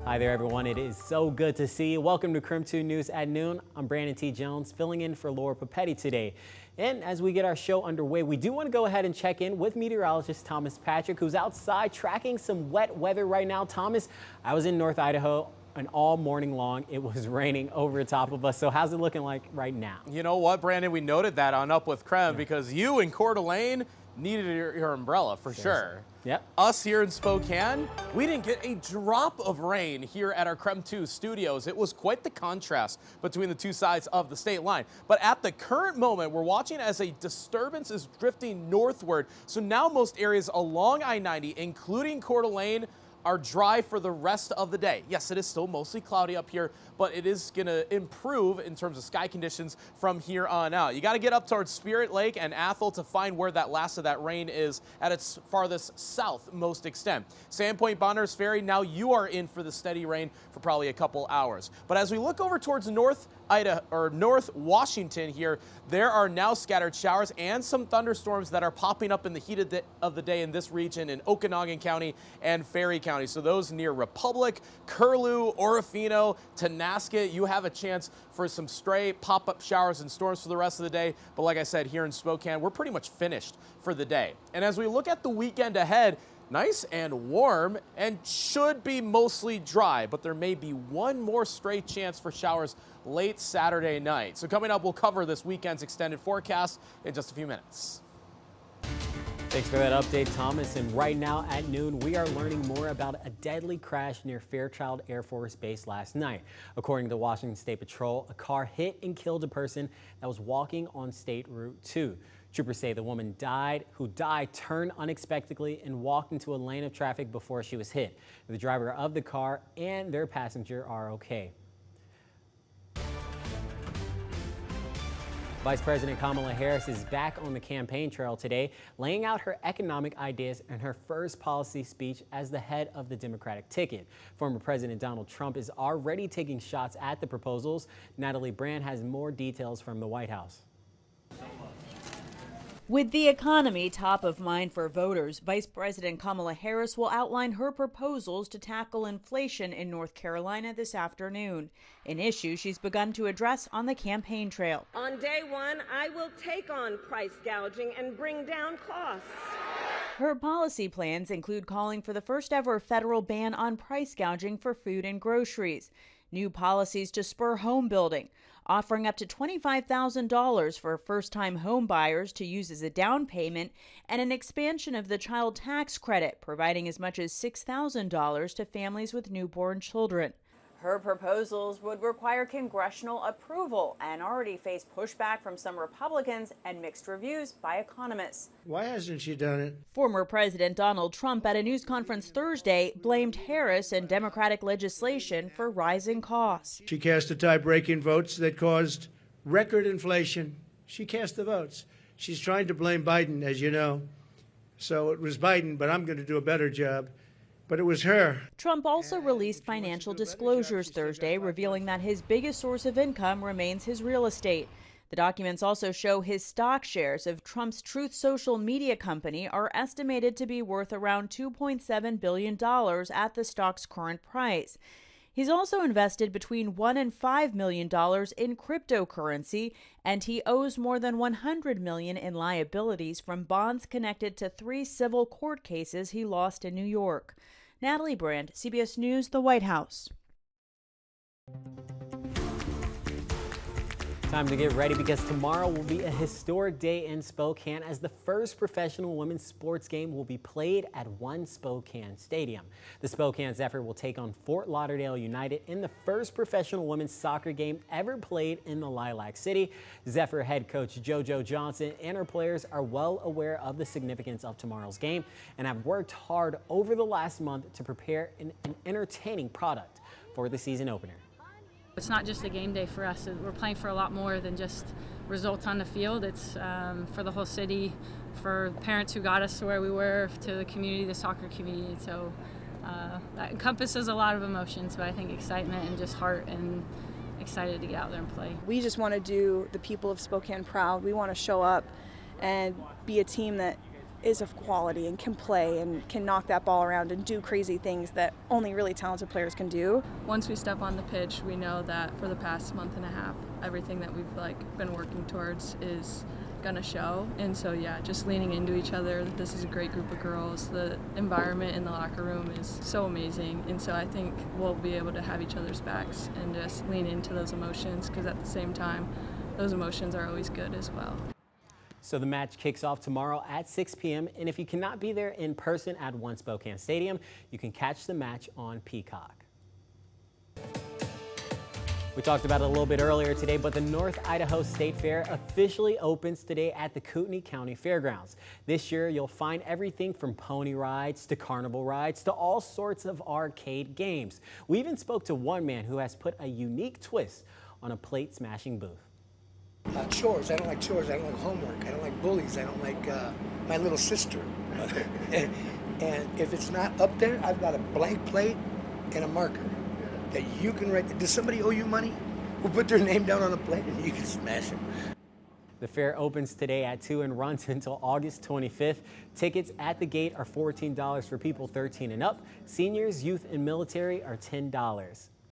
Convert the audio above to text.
Hi there, everyone. It is so good to see you. Welcome to KREM 2 News at noon. I'm Brandon T. Jones, filling in for Laura Papetti today. And as we get our show underway, we do want to go ahead and check in with meteorologist Thomas Patrick, who's outside tracking some wet weather right now. Thomas, I was in North Idaho, and all morning long it was raining over the top of us. So how's it looking like right now? You know what, Brandon? We noted that on Up with KREM because you in Coeur d'Alene needed your umbrella for sure. Yep. Us here in Spokane, we didn't get a drop of rain here at our KREM 2 studios. It was quite the contrast between the two sides of the state line. But at the current moment, we're watching as a disturbance is drifting northward. So now most areas along I-90, including Coeur d'Alene, are dry for the rest of the day. Yes, it is still mostly cloudy up here, but it is going to improve in terms of sky conditions from here on out. You got to get up towards Spirit Lake and Athol to find where that last of that rain is at its farthest southmost extent. Sandpoint, Bonners Ferry, now you are in for the steady rain for probably a couple hours. But as we look over towards North Idaho or North Washington here, there are now scattered showers and some thunderstorms that are popping up in the heat of the day in this region in Okanagan County and Ferry County. So those near Republic, Curlew, Orofino, Tonasket, you have a chance for some stray pop-up showers and storms for the rest of the day. But like I said, here in Spokane, we're pretty much finished for the day. And as we look at the weekend ahead, nice and warm and should be mostly dry, but there may be one more stray chance for showers late Saturday night. So coming up, we'll cover this weekend's extended forecast in just a few minutes. Thanks for that update, Thomas. And right now at noon, we are learning more about a deadly crash near Fairchild Air Force Base last night. According to the Washington State Patrol, a car hit and killed a person that was walking on State Route 2. Troopers say the woman who died turned unexpectedly and walked into a lane of traffic before she was hit. The driver of the car and their passenger are okay. Vice President Kamala Harris is back on the campaign trail today, laying out her economic ideas in her first policy speech as the head of the Democratic ticket. Former President Donald Trump is already taking shots at the proposals. Natalie Brand has more details from the White House. With the economy top of mind for voters, Vice President Kamala Harris will outline her proposals to tackle inflation in North Carolina this afternoon, an issue she's begun to address on the campaign trail. On day one, I will take on price gouging and bring down costs. Her policy plans include calling for the first ever federal ban on price gouging for food and groceries, new policies to spur home building, offering up to $25,000 for first-time home buyers to use as a down payment, and an expansion of the child tax credit, providing as much as $6,000 to families with newborn children. Her proposals would require congressional approval and already face pushback from some Republicans and mixed reviews by economists. Why hasn't she done it? Former President Donald Trump at a news conference Thursday blamed Harris and Democratic legislation for rising costs. She cast the tie-breaking votes that caused record inflation. She cast the votes. She's trying to blame Biden, as you know. So it was Biden, but I'm going to do a better job. But it was her. Trump also released financial disclosures Thursday, revealing that his biggest source of income remains his real estate. The documents also show his stock shares of Trump's Truth Social media company are estimated to be worth around $2.7 billion at the stock's current price. He's also invested between $1 and $5 million in cryptocurrency, and he owes more than $100 million in liabilities from bonds connected to 3 civil court cases he lost in New York. Natalie Brand, CBS News, the White House. Time to get ready because tomorrow will be a historic day in Spokane as the first professional women's sports game will be played at One Spokane Stadium. The Spokane Zephyr will take on Fort Lauderdale United in the first professional women's soccer game ever played in the Lilac City. Zephyr head coach JoJo Johnson and her players are well aware of the significance of tomorrow's game and have worked hard over the last month to prepare an entertaining product for the season opener. It's not just a game day for us. We're playing for a lot more than just results on the field. It's for the whole city, for parents who got us to where we were, to the community, the soccer community. So that encompasses a lot of emotions, but I think excitement and just heart and excited to get out there and play. We just want to do the people of Spokane proud. We want to show up and be a team that is of quality and can play and can knock that ball around and do crazy things that only really talented players can do. Once we step on the pitch, we know that for the past month and a half, everything that we've been working towards is gonna show. And so yeah, just leaning into each other. This is a great group of girls. The environment in the locker room is so amazing, and so I think we'll be able to have each other's backs and just lean into those emotions, because at the same time those emotions are always good as well. So the match kicks off tomorrow at 6 p.m. and if you cannot be there in person at One Spokane Stadium, you can catch the match on Peacock. We talked about it a little bit earlier today, but the North Idaho State Fair officially opens today at the Kootenai County Fairgrounds. This year, you'll find everything from pony rides to carnival rides to all sorts of arcade games. We even spoke to one man who has put a unique twist on a plate-smashing booth. Chores. I don't like chores. I don't like homework. I don't like bullies. I don't like my little sister. And if it's not up there, I've got a blank plate and a marker that you can write. Does somebody owe you money? We'll put their name down on a plate and you can smash them. The fair opens today at 2 and runs until August 25th. Tickets at the gate are $14 for people 13 and up. Seniors, youth, and military are $10.